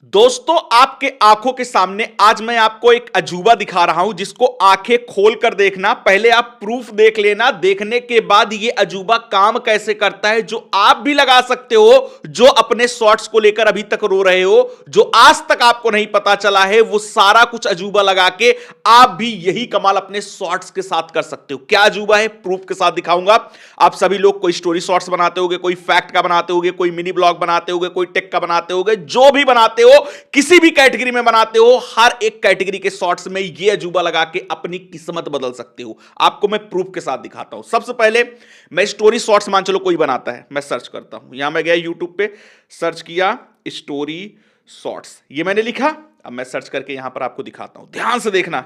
दोस्तों, आपके आंखों के सामने आज मैं आपको एक अजूबा दिखा रहा हूं जिसको आंखें खोल कर देखना। पहले आप प्रूफ देख लेना, देखने के बाद ये अजूबा काम कैसे करता है, जो आप भी लगा सकते हो। जो अपने शॉर्ट्स को लेकर अभी तक रो रहे हो, जो आज तक आपको नहीं पता चला है, वो सारा कुछ अजूबा लगा के आप भी यही कमाल अपने शॉर्ट्स के साथ कर सकते हो। क्या अजूबा है, प्रूफ के साथ दिखाऊंगा। आप सभी लोग कोई स्टोरी शॉर्ट्स बनाते होगे, कोई फैक्ट का बनाते होगे, कोई मिनी ब्लॉग बनाते होगे, कोई टेक का बनाते होगे, जो भी बनाते हो, किसी भी कैटेगरी में बनाते हो, हर एक कैटेगरी के शॉर्ट्स में ये अजूबा लगा के अपनी किस्मत बदल सकते हो। आपको मैं प्रूफ के साथ दिखाता हूं। सबसे पहले मैं स्टोरी शॉर्ट्स, मान चलो कोई बनाता है, मैं सर्च करता हूं। यहां मैं गया यूट्यूब पे, सर्च किया स्टोरी शॉर्ट्स, ये मैंने लिखा। अब मैं सर्च करके यहां पर आपको दिखाता हूं, ध्यान से देखना।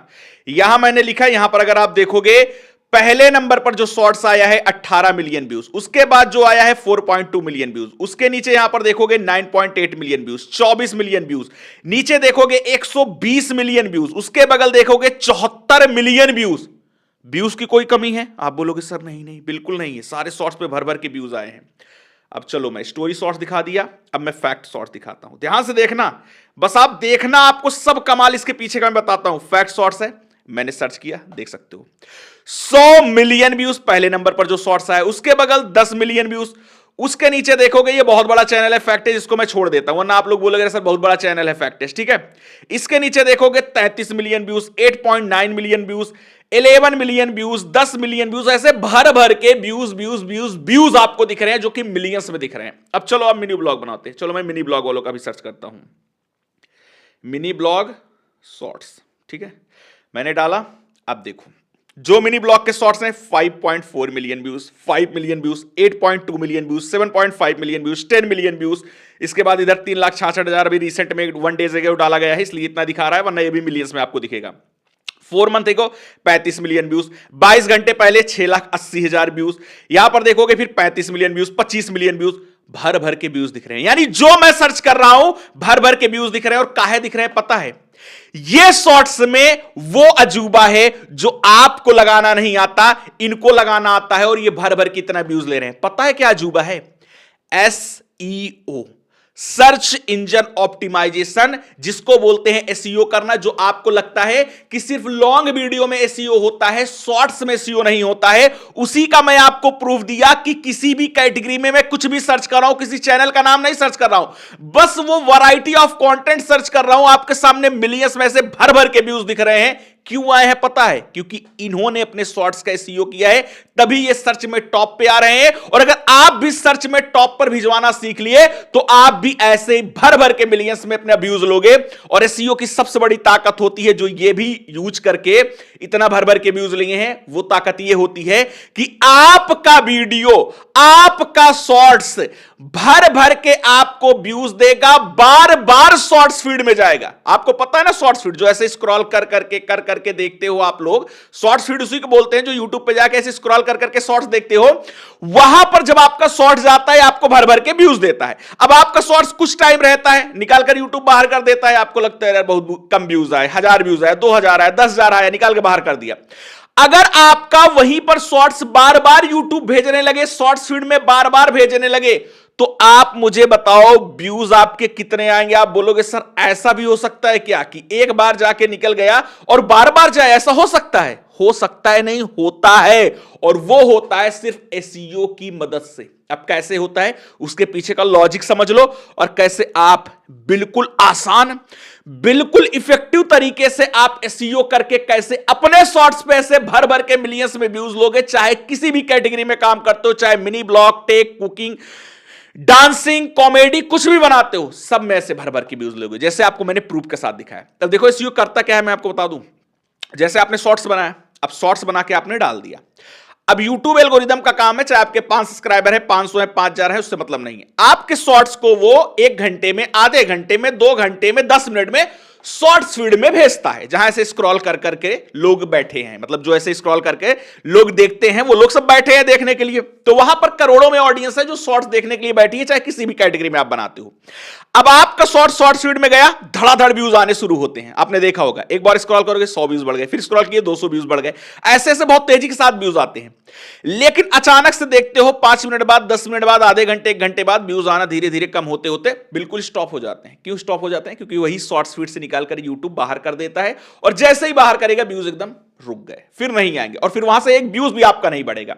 यहां मैंने लिखा, यहां पर अगर आप देखोगे, पहले नंबर पर जो शॉर्ट्स आया है 18 मिलियन व्यूज, उसके बाद जो आया है 4.2 मिलियन व्यूज, उसके नीचे यहां पर देखोगे 9.8 मिलियन व्यूज, 24 मिलियन व्यूज, नीचे देखोगे 120 मिलियन व्यूज, उसके बगल देखोगे 74 मिलियन व्यूज। व्यूज की कोई कमी है? आप बोलोगे सर नहीं नहीं, बिल्कुल नहीं है, सारे शॉर्ट्स पे भर भर के व्यूज आए हैं। अब चलो, मैं स्टोरी शॉर्ट्स दिखा दिया, अब मैं फैक्ट शॉर्ट्स दिखाता हूं। ध्यान से देखना, बस आप देखना, आपको सब कमाल इसके पीछे का मैं बताता हूं। फैक्ट शॉर्ट्स है, मैंने सर्च किया, देख सकते हो 100 मिलियन व्यूज पहले नंबर पर जो शॉर्ट्स आया, उसके बगल 10 मिलियन व्यूज, उसके नीचे देखोगे ये बहुत बड़ा चैनल है फैक्टेज, इसको मैं छोड़ देता हूं वरना आप लोग बोलोगे सर बहुत बड़ा चैनल है फैक्टेज, ठीक है। इसके नीचे देखोगे 33 million views, 8.9 million views, 11 million views, 10 million views, ऐसे भर भर के व्यूज व्यूज व्यूज व्यूज आपको दिख रहे हैं, जो कि मिलियंस में दिख रहे हैं। अब चलो, अब मिनी ब्लॉग बनाते हैं। चलो, मैं मिनी ब्लॉग वालों का भी सर्च करता हूं, मिनी ब्लॉग शॉर्ट्स, ठीक है, मैंने डाला। अब देखो, जो मिनी ब्लॉग के शॉर्ट्स हैं 5.4 million views, 5 million views, 8.2 million views, 7.5 million views, 10 million views. इसके बाद इधर 3,66,000 अभी रिसेंट में 1 डेज अगो डाला गया है, इसलिए इतना दिखा रहा है, वरना ये भी मिलियंस में आपको दिखेगा। 4 मंथ को 35 मिलियन व्यूज, 22 घंटे पहले 6,80,000 व्यूज, यहां पर देखोगे फिर 35 मिलियन व्यूज, 25 मिलियन व्यूज, भर भर के व्यूज दिख रहे हैं। यानी जो मैं सर्च कर रहा हूं भर भर के व्यूज दिख रहे हैं। और काहे दिख रहे हैं पता है? ये शॉर्ट्स में वो अजूबा है जो आपको लगाना नहीं आता, इनको लगाना आता है, और ये भर भर के इतना व्यूज ले रहे हैं। पता है क्या अजूबा है? SEO, सर्च इंजन ऑप्टिमाइजेशन, जिसको बोलते हैं एसईओ करना। जो आपको लगता है कि सिर्फ लॉन्ग वीडियो में एसईओ होता है, शॉर्ट्स में एसईओ नहीं होता है, उसी का मैं आपको प्रूफ दिया कि किसी भी कैटेगरी में मैं कुछ भी सर्च कर रहा हूं, किसी चैनल का नाम नहीं सर्च कर रहा हूं, बस वो वैरायटी ऑफ कंटेंट सर्च कर रहा हूं। आपके सामने मिलियंस में से भर भर के व्यूज दिख रहे हैं। क्यों आए हैं पता है? क्योंकि इन्होंने अपने शॉर्ट्स का एसईओ किया है, तभी ये सर्च में टॉप पे आ रहे हैं। और अगर आप भी सर्च में टॉप पर भिजवाना सीख लिए तो आप भी ऐसे ही भर भर के मिलियंस में अपने व्यूज लोगे। और एसईओ की सबसे बड़ी ताकत होती है, जो ये भी यूज करके इतना भर भर के व्यूज लिए हैं, वो ताकत ये होती है कि आपका वीडियो, आपका शॉर्ट्स भर भर के आपको व्यूज देगा, बार बार शॉर्ट्स फीड में जाएगा। आपको पता है ना, शॉर्ट्स फीड जो ऐसे स्क्रॉल कर करके देखते हो आप लोग, शॉर्ट्स फीड उसी को बोलते हैं। जो यूट्यूब पे जाके ऐसे स्क्रॉल कर करके शॉर्ट्स देखते हो, वहां पर जब आपका शॉर्ट्स जाता है, आपको भर भर के व्यूज देता है। अब आपका शॉर्ट्स कुछ टाइम रहता है, निकालकर यूट्यूब बाहर कर देता है। आपको लगता है यार बहुत कम व्यूज आए, 1000 व्यूज आए, 2000 आए, 10,000 आए, निकाल के बाहर कर दिया। अगर आपका वहीं पर शॉर्ट्स बार बार यूट्यूब भेजने लगे, शॉर्ट्स फीड में बार बार भेजने लगे, तो आप मुझे बताओ व्यूज आपके कितने आएंगे? आप बोलोगे सर ऐसा भी हो सकता है क्या कि एक बार जाके निकल गया और बार बार जाए? ऐसा हो सकता है? हो सकता है नहीं, होता है। और वो होता है सिर्फ एसईओ की मदद से। अब कैसे होता है, उसके पीछे का लॉजिक समझ लो, और कैसे आप बिल्कुल आसान, बिल्कुल इफेक्टिव तरीके से आप एसईओ करके कैसे अपने शॉर्ट्स पे ऐसे भर भर के मिलियंस में व्यूज लोगे। चाहे किसी भी कैटेगरी में काम करते हो, चाहे mini blog, tech, cooking, dancing, comedy, कुछ भी बनाते हो, सब में ऐसे भर भर के व्यूज लोगे, जैसे आपको मैंने प्रूफ के साथ दिखाया। अब देखो एसईओ करता क्या है, मैं आपको बता दूं। जैसे आपने शॉर्ट्स बनाया, अब शॉर्ट्स बना के आपने डाल दिया। अब यूट्यूब एल्गोरिदम का काम है, चाहे आपके 5 सब्सक्राइबर है, 500 है, 5,000 है, उससे मतलब नहीं है। आपके शॉर्ट्स को वो 1 घंटे में, आधे घंटे में, 2 घंटे में, 10 मिनट में शॉर्ट्स फीड में भेजता है, जहां ऐसे स्क्रॉल कर करके लोग बैठे हैं, मतलब जो ऐसे स्क्रॉल करके लोग देखते हैं वो लोग सब बैठे हैं देखने के लिए। तो वहां पर करोड़ों में ऑडियंस है जो शॉर्ट्स देखने के लिए बैठी है, चाहे किसी भी कैटेगरी में आप बनाते हो। अब आपका शॉर्ट्स फीड में गया, धड़ाधड़ व्यूज आने शुरू होते हैं। आपने देखा होगा, एक बार स्क्रॉल करोगे 100 व्यूज बढ़ गए, फिर स्क्रॉल किए 200 व्यूज बढ़ गए, ऐसे ऐसे बहुत तेजी के साथ व्यूज आते हैं। लेकिन अचानक से देखते हो 5 मिनट बाद, 10 मिनट बाद, आधे घंटे, 1 घंटे बाद व्यूज आना धीरे धीरे कम होते होते बिल्कुल स्टॉप हो जाते हैं। क्यों स्टॉप हो जाते हैं? क्योंकि वही शॉर्ट्स फीड से निकालकर यूट्यूब बाहर कर देता है, और जैसे ही बाहर करेगा व्यूज एकदम रुक गए, फिर नहीं आएंगे, और फिर वहां से एक व्यूज भी आपका नहीं बढ़ेगा।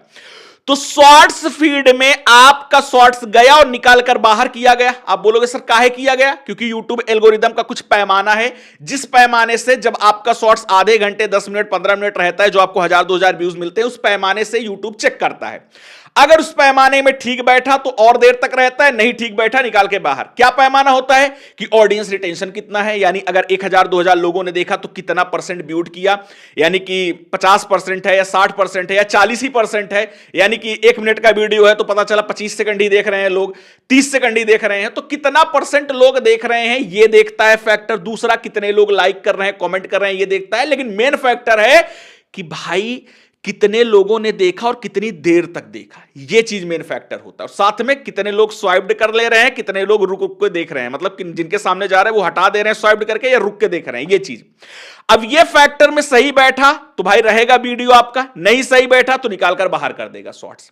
तो शॉर्ट्स फीड में आपका शॉर्ट्स गया और निकालकर बाहर किया गया। आप बोलोगे सर काहे किया गया? क्योंकि यूट्यूब एल्गोरिदम का कुछ पैमाना है, जिस पैमाने से जब आपका शॉर्ट्स आधे घंटे, 10 मिनट, 15 मिनट रहता है, जो आपको 1000-2000 व्यूज मिलते हैं, उस पैमाने से यूट्यूब चेक करता है। अगर उस पैमाने में ठीक बैठा तो और देर तक रहता है, नहीं ठीक बैठा निकाल के बाहर। क्या पैमाना होता है कि ऑडियंस रिटेंशन कितना है, यानी अगर 1000-2000 लोगों ने देखा तो कितना परसेंट म्यूट किया, यानी कि 50% है या 60% है या 40% है, यानी कि 1 मिनट का वीडियो है तो पता चला 25 सेकंड ही देख रहे हैं लोग, 30 सेकंड ही देख रहे हैं, तो कितना परसेंट लोग देख रहे हैं ये देखता है फैक्टर। दूसरा, कितने लोग लाइक कर रहे हैं, कमेंट कर रहे हैं, ये देखता है। लेकिन मेन फैक्टर है कि भाई कितने लोगों ने देखा और कितनी देर तक देखा, ये चीज मेन फैक्टर होता है। और साथ में कितने लोग स्वाइप्ड कर ले रहे हैं, कितने लोग रुक रुक के देख रहे हैं, मतलब जिनके सामने जा रहे हैं वो हटा दे रहे हैं स्वाइप्ड करके, या रुक के देख रहे हैं, ये चीज। अब ये फैक्टर में सही बैठा तो भाई रहेगा वीडियो आपका, नहीं सही बैठा तो निकालकर बाहर कर देगा शॉर्ट्स।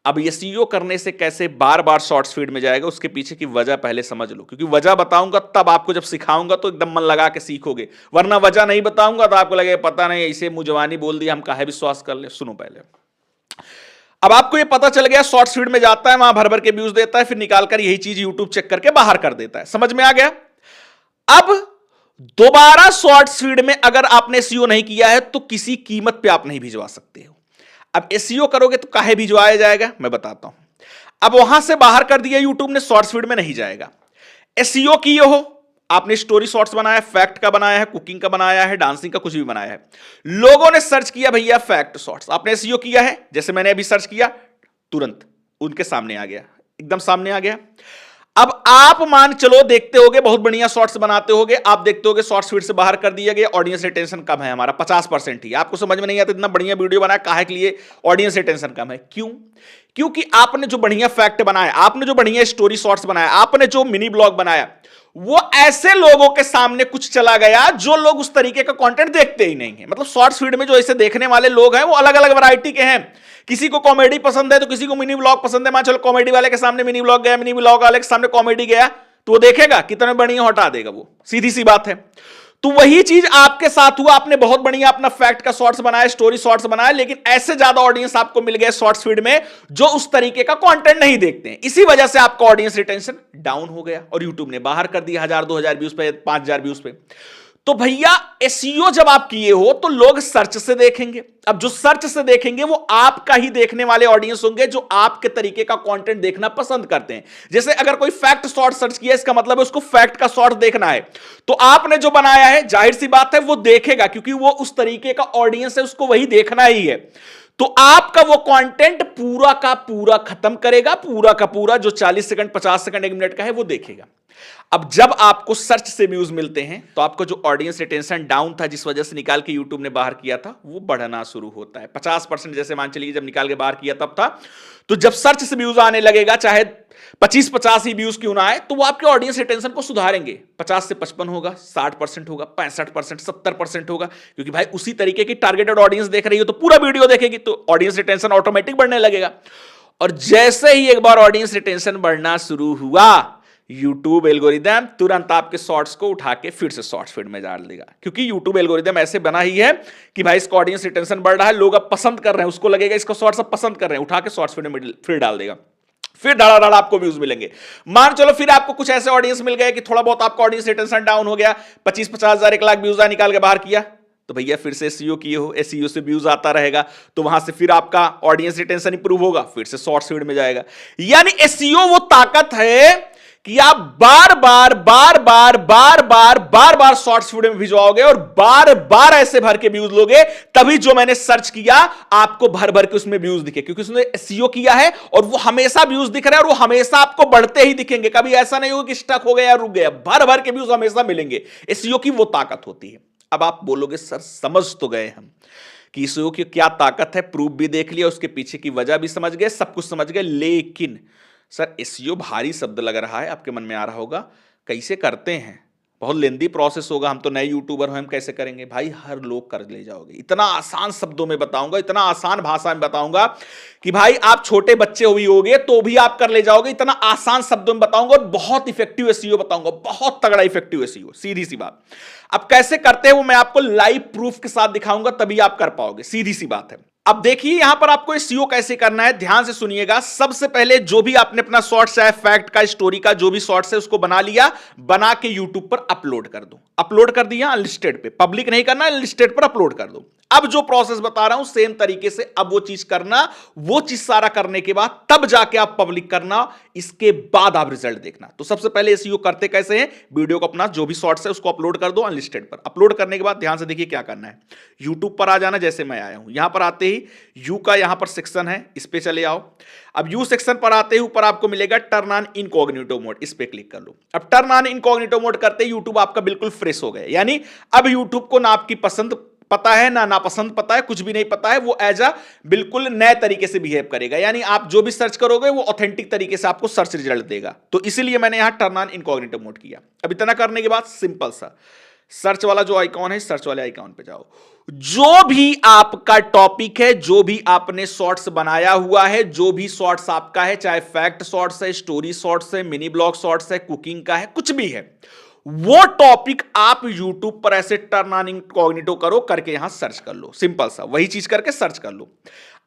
अब ये एसईओ करने से कैसे बार बार शॉर्ट्स फीड में जाएगा, उसके पीछे की वजह पहले समझ लो, क्योंकि वजह बताऊंगा तब आपको, जब सिखाऊंगा तो एकदम मन लगा के सीखोगे, वरना वजह नहीं बताऊंगा तो आपको लगेगा पता नहीं इसे मुंह बोल दिया, हम काहे विश्वास कर ले। सुनो पहले, अब आपको ये पता चल गया शॉर्ट्स फीड में जाता है, वहां भर भर के व्यूज देता है, फिर निकालकर यही चीज यूट्यूब चेक करके बाहर कर देता है। समझ में आ गया? अब दोबारा शॉर्ट्स फीड में अगर आपने एसईओ नहीं किया है तो किसी कीमत पे आप नहीं भिजवा सकते हो। अब एसईओ करोगे तो काहे भिजवाया जाएगा, मैं बताता हूं। अब वहां से बाहर कर दिया यूट्यूब ने, शॉर्ट्स फीड में नहीं जाएगा। एसईओ किए हो, आपने स्टोरी शॉर्ट्स बनाया, फैक्ट का बनाया है, कुकिंग का बनाया है, डांसिंग का कुछ भी बनाया है, लोगों ने सर्च किया भैया फैक्ट शॉर्ट्स, आपने एसईओ किया है, जैसे मैंने अभी सर्च किया तुरंत उनके सामने आ गया, एकदम सामने आ गया। अब आप मान चलो देखते होगे, बहुत बढ़िया शॉर्ट्स बनाते होगे, आप देखते होगे शॉर्ट्स फीड से बाहर कर दिया गया, ऑडियंस रिटेंशन कम है हमारा 50% ही। आपको समझ में नहीं आता इतना बढ़िया वीडियो बनाया काहे के लिए ऑडियंस रिटेंशन कम है? क्यों? क्योंकि आपने जो बढ़िया फैक्ट बनाया, आपने जो बढ़िया स्टोरी शॉर्ट्स बनाया, आपने जो मिनी ब्लॉग बनाया, वो ऐसे लोगों के सामने कुछ चला गया जो लोग उस तरीके का कंटेंट देखते ही नहीं है। मतलब शॉर्ट्स फीड में जो ऐसे देखने वाले लोग हैं वो अलग अलग वैरायटी के हैं। किसी को कॉमेडी पसंद है तो किसी को मिनी ब्लॉग पसंद है। मान चलो कॉमेडी वाले के सामने मिनी ब्लॉग गया, मिनी ब्लॉग वाले के सामने कॉमेडी गया, तो वो देखेगा कितने बढ़िया, हटा देगा वो, सीधी सी बात है। तो वही चीज आपके साथ हुआ, आपने बहुत बढ़िया अपना फैक्ट का शॉर्ट्स बनाया, स्टोरी शॉर्ट्स बनाया, लेकिन ऐसे ज्यादा ऑडियंस आपको मिल गए शॉर्ट्स फीड में जो उस तरीके का कंटेंट नहीं देखते हैं। इसी वजह से आपका ऑडियंस रिटेंशन डाउन हो गया और यूट्यूब ने बाहर कर दिया 1000-2000 व्यूज पे, 5000 व्यूज पे। तो भैया एसईओ जब आप किए हो तो लोग सर्च से देखेंगे। अब जो सर्च से देखेंगे वो आपका ही देखने वाले ऑडियंस होंगे जो आपके तरीके का कंटेंट देखना पसंद करते हैं। जैसे अगर कोई फैक्ट शॉर्ट सर्च किया, इसका मतलब है उसको फैक्ट का शॉर्ट देखना है, तो आपने जो बनाया है जाहिर सी बात है वो देखेगा, क्योंकि वो उस तरीके का ऑडियंस है, उसको वही देखना ही है। तो आपका वो कंटेंट पूरा का पूरा खत्म करेगा, पूरा का पूरा जो 40 सेकंड, 50 सेकंड, 1 मिनट का है वो देखेगा। अब जब आपको सर्च से व्यूज मिलते हैं तो आपको जो ऑडियंस रिटेंशन डाउन था, जिस वजह से निकाल के यूट्यूब ने बाहर किया था, वो बढ़ना शुरू होता है। 50% जैसे मान चलिए जब निकाल के बाहर किया तब था, तो जब सर्च से व्यूज आने लगेगा, चाहे 25-50 ही व्यूज क्यों ना आए, तो वो आपके ऑडियंस रिटेंशन को सुधारेंगे। 50 से 55 होगा, 60% होगा, 65%, 70% होगा, क्योंकि भाई उसी तरीके की टारगेटेड ऑडियंस देख रही हो तो पूरा वीडियो देखेगी, तो ऑडियंस रिटेंशन ऑटोमेटिक बढ़ने लगेगा। और जैसे ही एक बार ऑडियंस रिटेंशन बढ़ना शुरू हुआ, यूट्यूब एल्गोरिदम तुरंत आपके शॉर्ट्स को उठा के फिर से शॉर्ट्स फीड में डाल देगा, क्योंकि यूट्यूब एल्गोरिदम ऐसे बना ही है कि भाई इसका ऑडियंस रिटेंशन बढ़ रहा है, लोग अब पसंद कर रहे हैं, उसको लगेगा इसको शॉर्ट्स अब पसंद कर रहे हैं, उठा के शॉर्ट्स फीड में फिर डाल देगा, फिर धड़ाधड़ आपको व्यूज मिलेंगे। मान चलो फिर आपको कुछ ऐसे ऑडियंस मिल गए कि थोड़ा बहुत आपका ऑडियंस रिटेंशन डाउन हो गया, 25-50 हजार, 1 लाख व्यूज निकाल के बाहर किया, तो भैया फिर से एसईओ किए हो, एसईओ से व्यूज आता रहेगा, तो वहां से फिर आपका ऑडियंस रिटेंशन इंप्रूव होगा, फिर से शॉर्ट्स फीड में जाएगा। यानी एसईओ वो ताकत है कि आप बार बार बार बार बार बार बार बार शॉर्ट्स वीडियो में भिजवाओगे और बार बार ऐसे भर के व्यूज लोगे, तभी जो मैंने सर्च किया आपको भर भर के उसमें व्यूज दिखे, क्योंकि उसने एसईओ किया है और वो हमेशा व्यूज दिख रहे हैं और वो हमेशा आपको बढ़ते ही दिखेंगे। कभी ऐसा नहीं होगा कि स्टक हो गया या रुक गया, भर भर के व्यूज हमेशा मिलेंगे। एसईओ की वो ताकत होती है। अब आप बोलोगे सर समझ तो गए हम कि एसईओ की क्या ताकत है, प्रूफ भी देख लिया, उसके पीछे की वजह भी समझ गए, सब कुछ समझ गए, लेकिन सर एसईओ भारी शब्द लग रहा है, आपके मन में आ रहा होगा कैसे करते हैं, बहुत लेंदी प्रोसेस होगा, हम तो नए यूट्यूबर हैं, हम कैसे करेंगे। भाई हर लोग कर ले जाओगे, इतना आसान शब्दों में बताऊंगा, इतना आसान भाषा में बताऊंगा कि भाई आप छोटे बच्चे भी होगे तो भी आप कर ले जाओगे। इतना आसान शब्दों में बताऊंगा और बहुत इफेक्टिव एसईओ बताऊंगा, बहुत तगड़ा इफेक्टिव एसईओ, सीधी सी बात। अब कैसे करते हैं वो मैं आपको लाइव प्रूफ के साथ दिखाऊंगा, तभी आप कर पाओगे, सीधी सी बात है। अब देखिए यहां पर आपको एसईओ कैसे करना है, ध्यान से सुनिएगा। सबसे पहले जो भी आपने अपना शॉर्ट्स है, फैक्ट का, स्टोरी का, जो भी शॉर्ट्स है उसको बना लिया, बना के यूट्यूब पर अपलोड कर दो। अपलोड कर दिया अनलिस्टेड पे, पब्लिक नहीं करना, अनलिस्टेड पर अपलोड कर दो। अब जो प्रोसेस बता रहा हूं सेम तरीके से अब वो चीज करना, वो चीज सारा करने के बाद तब जाके आप पब्लिक करना, इसके बाद आप रिजल्ट देखना। तो सबसे पहले एसईओ करते कैसे हैं, वीडियो को अपना जो भी शॉर्ट्स है उसको अपलोड कर दो अनलिस्टेड पर। अपलोड करने के बाद ध्यान से देखिए क्या करना है, यूट्यूब पर आ जाना, जैसे मैं आया हूं, यहां पर आते ही यू का यहां पर सेक्शन है, इस पे चले आओ। अब यू सेक्शन पर आते ही ऊपर आपको मिलेगा टर्न ऑन इनकॉग्निटो मोड, इस पे क्लिक कर लो। अब टर्न ऑन इनकॉग्निटो मोड करते ही यूट्यूब आपका बिल्कुल फ्रेश हो गया, यानी अब यूट्यूब को ना आपकी पसंद पता है ना नापसंद पता है, कुछ भी नहीं पता है, वो एज अ बिल्कुल नए तरीके से बिहेव करेगा, यानी आप जो भी सर्च करोगे वो ऑथेंटिक तरीके से आपको सर्च रिजल्ट देगा। तो इसीलिए मैंने यहां टर्न ऑन इनकॉग्निटो मोड किया। अब इतना करने के बाद सिंपल सा सर्च वाला जो आइकॉन है, सर्च वाले आइकॉन पे जाओ। जो भी आपका टॉपिक है, जो भी आपने शॉर्ट्स बनाया हुआ है, जो भी शॉर्ट्स आपका है, चाहे फैक्ट शॉर्ट्स है, स्टोरी शॉर्ट्स है, मिनी ब्लॉग शॉर्ट्स है, कुकिंग का है, कुछ भी है, वो टॉपिक आप YouTube पर ऐसे टर्न ऑन इनकॉग्निटो करो, करके यहां सर्च कर लो, सिंपल सा वही चीज करके सर्च कर लो।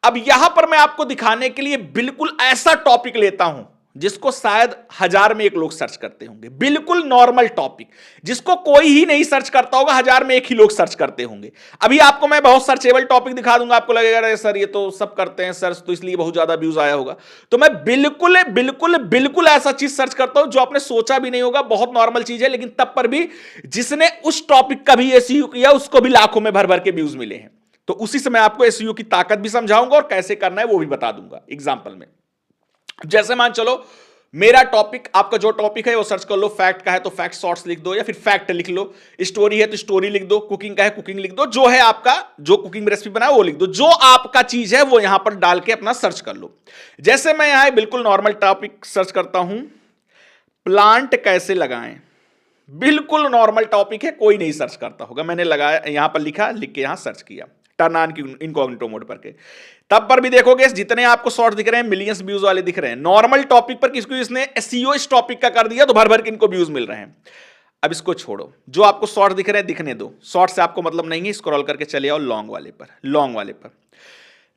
अब यहां पर मैं आपको दिखाने के लिए बिल्कुल ऐसा टॉपिक लेता हूं जिसको शायद 1000 में एक लोग सर्च करते होंगे, बिल्कुल नॉर्मल टॉपिक जिसको कोई ही नहीं सर्च करता होगा, 1000 में एक ही लोग सर्च करते होंगे। अभी आपको मैं बहुत सर्चेबल टॉपिक दिखा दूंगा, आपको लगेगा अरे सर ये तो सब करते हैं सर्च, तो इसलिए बहुत ज्यादा व्यूज आया होगा। तो मैं बिल्कुल बिल्कुल बिल्कुल ऐसा चीज सर्च करता हूं जो आपने सोचा भी नहीं होगा, बहुत नॉर्मल चीज है, लेकिन तब पर भी जिसने उस टॉपिक का भी एसईओ किया उसको भी लाखों में भर भर के व्यूज मिले हैं। तो उसी से मैं आपको एसईओ की ताकत भी समझाऊंगा और कैसे करना है वो भी बता दूंगा एग्जाम्पल में। जैसे मान चलो मेरा टॉपिक, आपका जो टॉपिक है वो सर्च कर लो, फैक्ट का है तो फैक्ट शॉर्ट्स लिख दो या फिर फैक्ट लिख लो, स्टोरी है तो स्टोरी लिख दो, कुकिंग का है कुकिंग लिख दो, जो है आपका जो कुकिंग रेसिपी बनाए वो लिख दो, जो आपका चीज है वो यहां पर डाल के अपना सर्च कर लो। जैसे मैं यहां बिल्कुल नॉर्मल टॉपिक सर्च करता हूं, प्लांट कैसे लगाएं, बिल्कुल नॉर्मल टॉपिक है, कोई नहीं सर्च करता होगा, मैंने लगाया यहां पर लिखा, लिख के यहां सर्च किया टर्न ऑन इनकॉग्निटो मोड पर के, तब पर भी देखोगे जितने आपको शॉर्ट दिख रहे हैं मिलियंस व्यूज वाले दिख रहे हैं। नॉर्मल टॉपिक पर किसको इसने एसईओ इस टॉपिक का कर दिया तो भर भर के इनको व्यूज मिल रहे हैं। अब इसको छोड़ो, जो आपको शॉर्ट दिख रहे हैं दिखने दो, शॉर्ट से आपको मतलब नहीं है, स्क्रॉल करके चले आओ लॉन्ग वाले पर। लॉन्ग वाले पर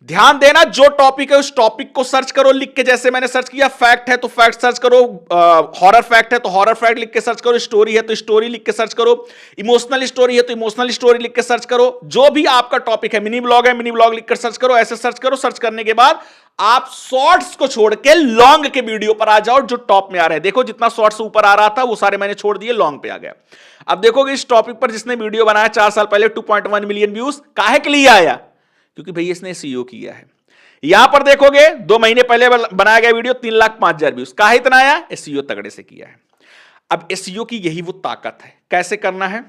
ध्यान देना, जो टॉपिक है उस टॉपिक को सर्च करो लिख के, जैसे मैंने सर्च किया फैक्ट है तो फैक्ट सर्च करो, हॉरर फैक्ट है तो हॉरर फैक्ट लिख के सर्च करो, स्टोरी है तो स्टोरी लिख के सर्च करो, इमोशनल स्टोरी है तो इमोशनल स्टोरी लिख के सर्च करो, जो भी आपका टॉपिक है, मिनी ब्लॉग है मिनी ब्लॉग लिख कर सर्च करो, ऐसे सर्च करो। सर्च करने के बाद आप शॉर्ट्स को छोड़ के लॉन्ग के वीडियो पर आ जाओ जो टॉप में आ रहे हैं। देखो जितना शॉर्ट्स ऊपर आ रहा था वो सारे मैंने छोड़ दिए, लॉन्ग पे आ गया। अब देखोगे इस टॉपिक पर जिसने वीडियो बनाया 4 साल पहले 2.1 मिलियन व्यूज, काहे के लिए आया, क्योंकि भैया इसने एसईओ किया है। यहां पर देखोगे 2 महीने पहले बनाया गया वीडियो 3,05,000 व्यूज, काहे इतना आया, एसईओ तगड़े से किया है। अब एसईओ की यही वो ताकत है। कैसे करना है,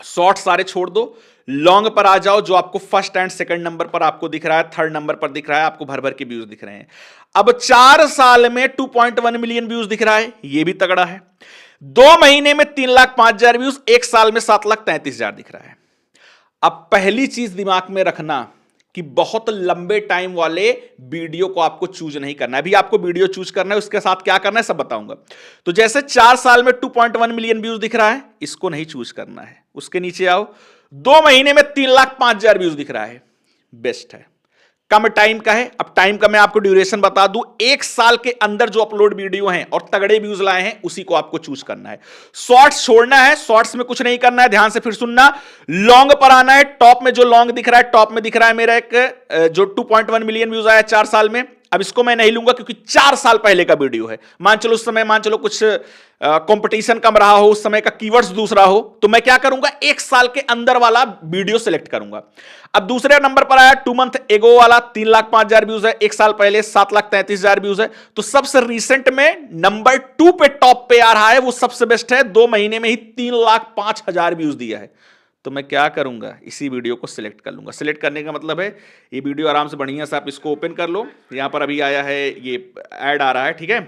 शॉर्ट सारे छोड़ दो, लॉन्ग पर आ जाओ, जो आपको फर्स्ट एंड सेकंड नंबर पर आपको दिख रहा है, थर्ड नंबर पर दिख रहा है, आपको भर भर के व्यूज दिख रहे हैं। अब 4 साल में 2.1 मिलियन व्यूज दिख रहा है, ये भी तगड़ा है। 2 महीने में 3,05,000 व्यूज, 1 साल में 7,33,000 दिख रहा है। अब पहली चीज दिमाग में रखना कि बहुत लंबे टाइम वाले वीडियो को आपको चूज नहीं करना है। अभी आपको वीडियो चूज करना है, उसके साथ क्या करना है सब बताऊंगा। तो जैसे 4 साल में 2.1 मिलियन व्यूज दिख रहा है, इसको नहीं चूज करना है। उसके नीचे आओ, 2 महीने में 3,05,000 व्यूज दिख रहा है, बेस्ट है। कम टाइम का है, अब टाइम का मैं आपको ड्यूरेशन बता दूं, 1 साल के अंदर जो अपलोड वीडियो हैं और तगड़े व्यूज लाए हैं उसी को आपको चूज करना है। शॉर्ट्स छोड़ना है, शॉर्ट्स में कुछ नहीं करना है, ध्यान से फिर सुनना। लॉन्ग पर आना है, टॉप में जो लॉन्ग दिख रहा है, टॉप में दिख रहा है मेरा एक जो 2.1 मिलियन व्यूज आया 4 साल में, अब इसको मैं नहीं लूंगा क्योंकि 4 साल पहले का वीडियो है, मान चलो उस समय मान चलो कुछ कंपटीशन कम रहा हो, उस समय का कीवर्ड्स दूसरा हो, तो मैं क्या करूंगा 1 साल के अंदर वाला वीडियो सिलेक्ट करूंगा। अब दूसरे नंबर पर आया 2 मंथ एगो वाला 3,05,000 व्यूज है, 1 साल पहले 7,33,000 व्यूज है। तो सबसे रिसेंट में नंबर 2 पे टॉप पे आ रहा है, वो सबसे बेस्ट है, 2 महीने में ही 3,05,000 व्यूज दिया है। तो मैं क्या करूंगा, इसी वीडियो को सिलेक्ट कर लूंगा। सिलेक्ट करने का मतलब है ये वीडियो आराम से बढ़िया से आप इसको ओपन कर लो, यहां पर अभी आया है ये ऐड आ रहा है, ठीक है।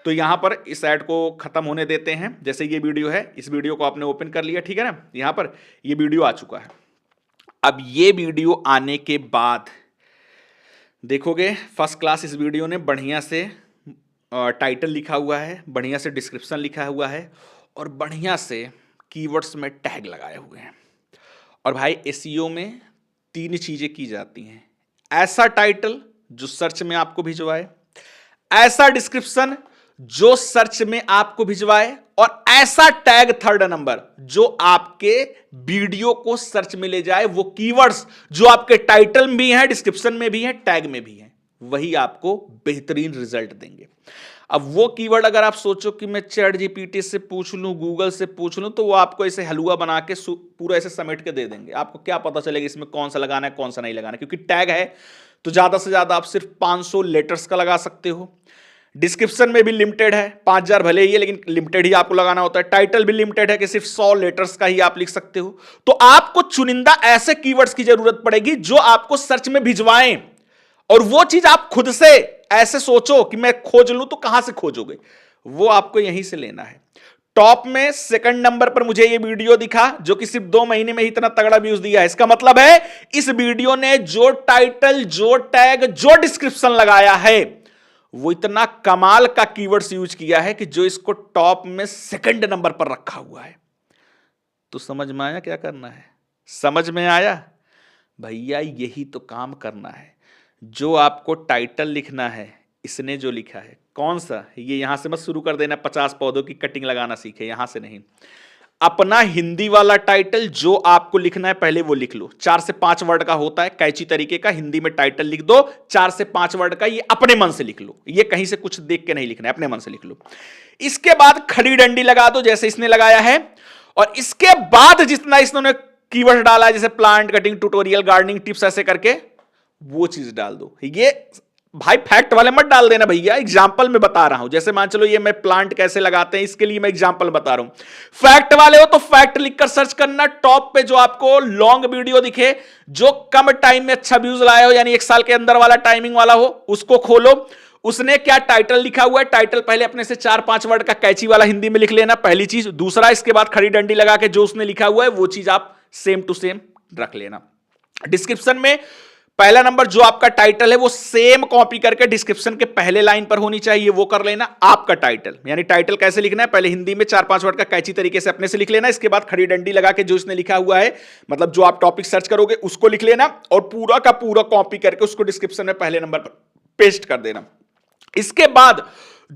तो यहां पर इस ऐड को खत्म होने देते हैं। जैसे ये वीडियो है, इस वीडियो को आपने ओपन कर लिया, ठीक है ना, यहां पर ये वीडियो आ चुका है। अब ये वीडियो आने के बाद देखोगे फर्स्ट क्लास इस वीडियो ने बढ़िया से टाइटल लिखा हुआ है, बढ़िया से डिस्क्रिप्शन लिखा हुआ है और बढ़िया से कीवर्ड्स में टैग लगाए हुए हैं। और भाई एसईओ में 3 चीजें की जाती हैं, ऐसा टाइटल जो सर्च में आपको भिजवाए, ऐसा डिस्क्रिप्शन जो सर्च में आपको भिजवाए, और ऐसा टैग थर्ड नंबर जो आपके वीडियो को सर्च में ले जाए। वो कीवर्ड्स जो आपके टाइटल में भी हैं, डिस्क्रिप्शन में भी हैं, टैग में भी हैं, वही आपको बेहतरीन रिजल्ट देंगे। अब वो कीवर्ड अगर आप सोचो कि मैं चैट जीपीटी से पूछ लूं, गूगल से पूछ लूं, तो वो आपको ऐसे हलवा बना के पूरा ऐसे समेट के दे देंगे। आपको क्या पता चलेगा इसमें कौन सा लगाना है कौन सा नहीं लगाना है, क्योंकि टैग है तो ज्यादा से ज्यादा आप सिर्फ 500 लेटर्स का लगा सकते हो। डिस्क्रिप्शन में भी लिमिटेड है, 5,000 भले ही है लेकिन लिमिटेड ही आपको लगाना होता है। टाइटल भी लिमिटेड है कि सिर्फ 100 लेटर्स का ही आप लिख सकते हो। तो आपको चुनिंदा ऐसे कीवर्ड्स की जरूरत पड़ेगी जो आपको सर्च में भिजवाएं, और वो चीज आप खुद से ऐसे सोचो कि मैं खोज लूं, तो कहां से खोजोगे, वो आपको यहीं से लेना है। टॉप में सेकंड नंबर पर मुझे ये वीडियो दिखा जो कि सिर्फ 2 महीने में ही इतना तगड़ा व्यूज दिया है। इसका मतलब है इस वीडियो ने जो टाइटल, जो टैग, जो डिस्क्रिप्शन लगाया है, वो इतना कमाल का कीवर्ड्स यूज किया है कि जो इसको टॉप में सेकंड नंबर पर रखा हुआ है। तो समझ में आया क्या करना है? समझ में आया भैया, यही तो काम करना है। जो आपको टाइटल लिखना है, इसने जो लिखा है कौन सा, ये यहां से मत शुरू कर देना 50 पौधों की कटिंग लगाना सीखे, यहां से नहीं। अपना हिंदी वाला टाइटल जो आपको लिखना है पहले वो लिख लो। 4 से 5 वर्ड का होता है, कैची तरीके का हिंदी में टाइटल लिख दो, 4 से 5 वर्ड का। ये अपने मन से लिख लो, ये कहीं से कुछ देख के नहीं लिखना है, अपने मन से लिख लो। इसके बाद खड़ी डंडी लगा दो जैसे इसने लगाया है, और इसके बाद जितना इसने कीवर्ड डाला है जैसे plant cutting, tutorial, gardening tips, ऐसे करके वो चीज डाल दो। ये भाई फैक्ट वाले मत डाल देना भैया, एग्जांपल में बता रहा हूं। जैसे मान चलो ये मैं प्लांट कैसे लगाते हैं, इसके लिए मैं एग्जांपल बता रहा हूं। फैक्ट वाले हो तो फैक्ट लिखकर सर्च करना। टॉप पे जो आपको लॉन्ग वीडियो दिखे, जो कम टाइम में अच्छा व्यूज लाए हो, यानी 1 साल के अंदर वाला टाइमिंग वाला हो, उसको खोलो। उसने क्या टाइटल लिखा हुआ है, टाइटल पहले अपने से 4-5 वर्ड का कैची वाला हिंदी में लिख लेना, पहली चीज। दूसरा, इसके बाद खड़ी डंडी लगा के जो उसने लिखा हुआ है वो चीज आप सेम टू सेम रख लेना। डिस्क्रिप्शन में पहला नंबर जो आपका टाइटल है वो सेम कॉपी करके डिस्क्रिप्शन के पहले लाइन पर होनी चाहिए, वो कर लेना। आपका टाइटल यानी टाइटल कैसे लिखना है, पहले हिंदी में 4-5 वर्ड का कैची तरीके से अपने से लिख लेना। इसके बाद खड़ी डंडी लगा के जो इसने लिखा हुआ है, मतलब जो आप टॉपिक सर्च करोगे उसको लिख लेना, और पूरा का पूरा कॉपी करके उसको डिस्क्रिप्शन में पहले नंबर पर पेस्ट कर देना। इसके बाद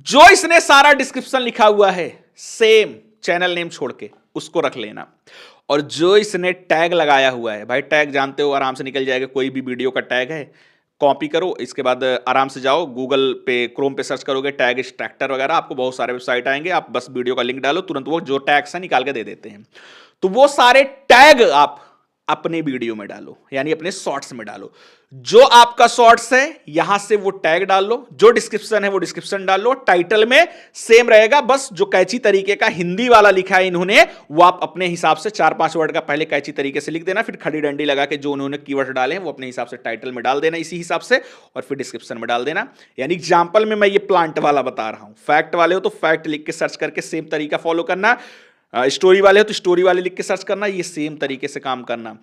जो इसने सारा डिस्क्रिप्शन लिखा हुआ है सेम चैनल नेम छोड़ के उसको रख लेना। और जो इसने टैग लगाया हुआ है, भाई टैग जानते हो आराम से निकल जाएगा, कोई भी वीडियो का टैग है कॉपी करो। इसके बाद आराम से जाओ गूगल पे, क्रोम पे सर्च करोगे टैग एक्सट्रैक्टर वगैरह, आपको बहुत सारे वेबसाइट आएंगे। आप बस वीडियो का लिंक डालो, तुरंत वो जो टैग्स है निकाल के दे देते हैं। तो वो सारे टैग आप अपने वीडियो में डालो, यानी अपने शॉर्ट्स में डालो। जो आपका शॉर्ट्स है यहां से वो टैग डाल लो, जो डिस्क्रिप्शन है वो डिस्क्रिप्शन डाल लो। टाइटल में सेम रहेगा, बस जो कैची तरीके का हिंदी वाला लिखा है इन्होंने, वो आप अपने हिसाब से 4-5 वर्ड का पहले कैची तरीके से लिख देना। फिर खड़ी डंडी लगा के जो उन्होंने कीवर्ड डाले हैं वो अपने हिसाब से टाइटल में डाल देना इसी हिसाब से, और फिर डिस्क्रिप्शन में डाल देना। यानी एग्जाम्पल में मैं ये प्लांट वाला बता रहा हूं। फैक्ट वाले हो तो फैक्ट लिख के सर्च करके सेम तरीका फॉलो करना। स्टोरी वाले हो तो स्टोरी वाले लिख के सर्च करना, ये सेम तरीके से काम करना।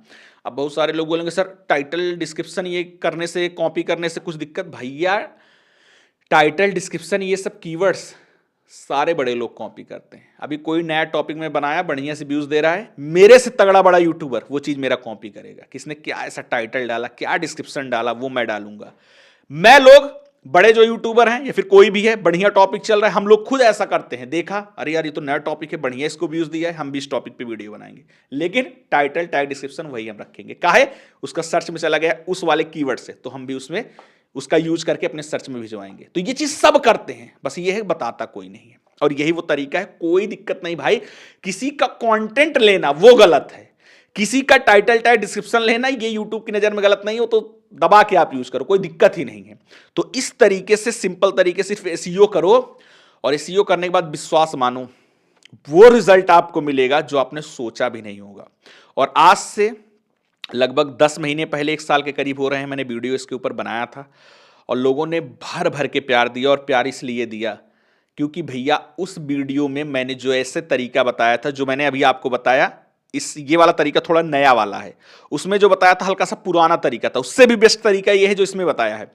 अब बहुत सारे लोग बोलेंगे सर टाइटल डिस्क्रिप्शन ये करने से, कॉपी करने से कुछ दिक्कत। भैया टाइटल डिस्क्रिप्शन ये सब कीवर्ड्स सारे बड़े लोग कॉपी करते हैं। अभी कोई नया टॉपिक में बनाया, बढ़िया से व्यूज दे रहा है, मेरे से तगड़ा बड़ा यूट्यूबर वो चीज मेरा कॉपी करेगा। किसने क्या ऐसा टाइटल डाला, क्या डिस्क्रिप्शन डाला, वो मैं डालूंगा। मैं लोग बड़े जो यूट्यूबर हैं या फिर कोई भी है, बढ़िया टॉपिक चल रहा है, हम लोग खुद ऐसा करते हैं। देखा अरे यार ये तो नया टॉपिक है, बढ़िया इसको व्यूज दिया है, हम भी इस टॉपिक पे वीडियो बनाएंगे। लेकिन टाइटल टैग डिस्क्रिप्शन वही हम रखेंगे। काहे? उसका सर्च में चला गया उस वाले कीवर्ड से, तो हम भी उसमें उसका यूज करके अपने सर्च में भिजवाएंगे। तो ये चीज सब करते हैं, बस ये है बताता कोई नहीं है। और यही वो तरीका है, कोई दिक्कत नहीं भाई। किसी का कंटेंट लेना वो गलत है, किसी का टाइटल टैग डिस्क्रिप्शन लेना ये यूट्यूब की नजर में गलत नहीं हो तो दबा के आप यूज करो, कोई दिक्कत ही नहीं है। तो इस तरीके से सिंपल तरीके से सिर्फ एसईओ करो, और एसईओ करने के बाद विश्वास मानो वो रिजल्ट आपको मिलेगा जो आपने सोचा भी नहीं होगा। और आज से लगभग 10 महीने पहले, 1 साल के करीब हो रहे हैं, मैंने वीडियो इसके ऊपर बनाया था और लोगों ने भर भर के प्यार दिया। और प्यार इसलिए दिया क्योंकि भैया उस वीडियो में मैंने जो ऐसे तरीका बताया था, जो मैंने अभी आपको बताया, ये वाला तरीका थोड़ा नया वाला है। उसमें जो बताया था हल्का सा पुराना तरीका था, उससे भी बेस्ट तरीका ये है जो इसमें बताया है।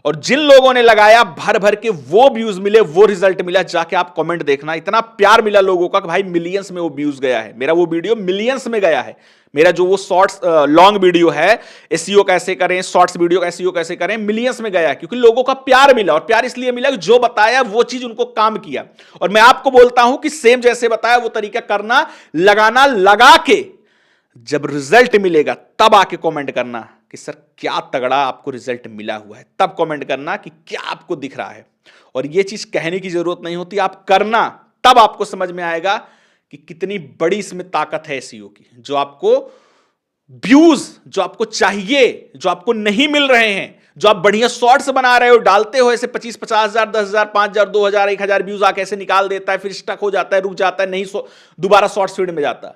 और जिन लोगों ने लगाया भर भर के वो व्यूज मिले, वो रिजल्ट मिला, जाके आप कमेंट देखना, इतना प्यार मिला लोगों का कि भाई मिलियंस में वो व्यूज गया है। मेरा वो वीडियो मिलियंस में गया है। मेरा जो वो शॉर्ट्स लॉन्ग वीडियो है, एसईओ कैसे करें, शॉर्ट्स वीडियो एसईओ कैसे करें, मिलियंस में गया है क्योंकि लोगों का प्यार मिला। और प्यार इसलिए मिला कि जो बताया वो चीज उनको काम किया। और मैं आपको बोलता हूं कि सेम जैसे बताया वो तरीका करना, लगाना, लगा के जब रिजल्ट मिलेगा तब आके कमेंट करना कि सर क्या तगड़ा आपको रिजल्ट मिला हुआ है। तब कमेंट करना कि क्या आपको दिख रहा है। और ये चीज कहने की जरूरत नहीं होती, आप करना, तब आपको समझ में आएगा कि कितनी बड़ी इसमें ताकत है एसईओ की। जो आपको व्यूज जो आपको चाहिए, जो आपको नहीं मिल रहे हैं, जो आप बढ़िया शॉर्ट्स बना रहे हो, डालते हो ऐसे 25-50 हजार, 10,000, 5,000, 2,000, 1,000 व्यूज आके ऐसे निकाल देता है, फिर स्टक हो जाता है, रुक जाता है, नहीं दोबारा शॉर्ट्स फीड में जाता।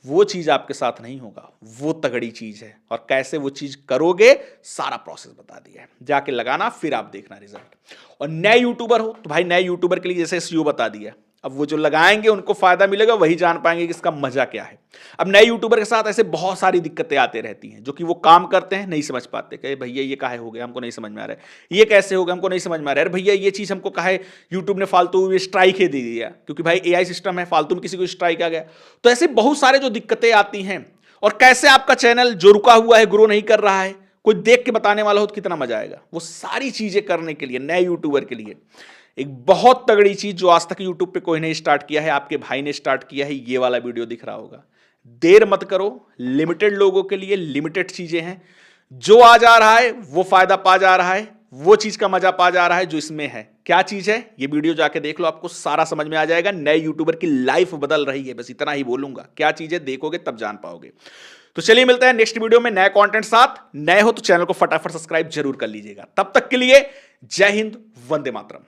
वो चीज आपके साथ नहीं होगा, वो तगड़ी चीज है। और कैसे वो चीज करोगे सारा प्रोसेस बता दिया है, जाके लगाना, फिर आप देखना रिजल्ट। और नए यूट्यूबर हो तो भाई नए यूट्यूबर के लिए जैसे एसईओ बता दिया, अब वो जो लगाएंगे उनको फायदा मिलेगा, वही जान पाएंगे कि इसका मजा क्या है। अब नए यूट्यूबर के साथ ऐसे बहुत सारी दिक्कतें आते रहती हैं, जो कि वो काम करते हैं नहीं समझ पाते, कहे भैया ये काहे हो गया, हमको नहीं समझ में आ रहा है, ये कैसे हो गया, हमको नहीं समझ में आ रहा है, भैया ये चीज हमको काहे यूट्यूब ने फालतू स्ट्राइक ही दे दिया, क्योंकि भाई एआई सिस्टम है, फालतू में किसी को स्ट्राइक आ गया। तो ऐसे बहुत सारे जो दिक्कतें आती हैं, और कैसे आपका चैनल जो रुका हुआ है, ग्रो नहीं कर रहा है, कोई देख के बताने वाला हो तो कितना मजा आएगा। वो सारी चीजें करने के लिए नए यूट्यूबर के लिए एक बहुत तगड़ी चीज जो आज तक यूट्यूब पे कोई नहीं स्टार्ट किया है, आपके भाई ने स्टार्ट किया है, ये वाला वीडियो दिख रहा होगा। देर मत करो, लिमिटेड लोगों के लिए लिमिटेड चीजें हैं। जो आ जा रहा है वो फायदा पा जा रहा है, वो चीज का मजा पा जा रहा है जो इसमें है। क्या चीज है ये वीडियो जाके देख लो, आपको सारा समझ में आ जाएगा। नए यूट्यूबर की लाइफ बदल रही है, बस इतना ही बोलूंगा। क्या चीज है देखोगे तब जान पाओगे। तो चलिए मिलते हैं नेक्स्ट वीडियो में नए कंटेंट साथ। नए हो तो चैनल को फटाफट सब्सक्राइब जरूर कर लीजिएगा। तब तक के लिए जय हिंद, वंदे मातरम।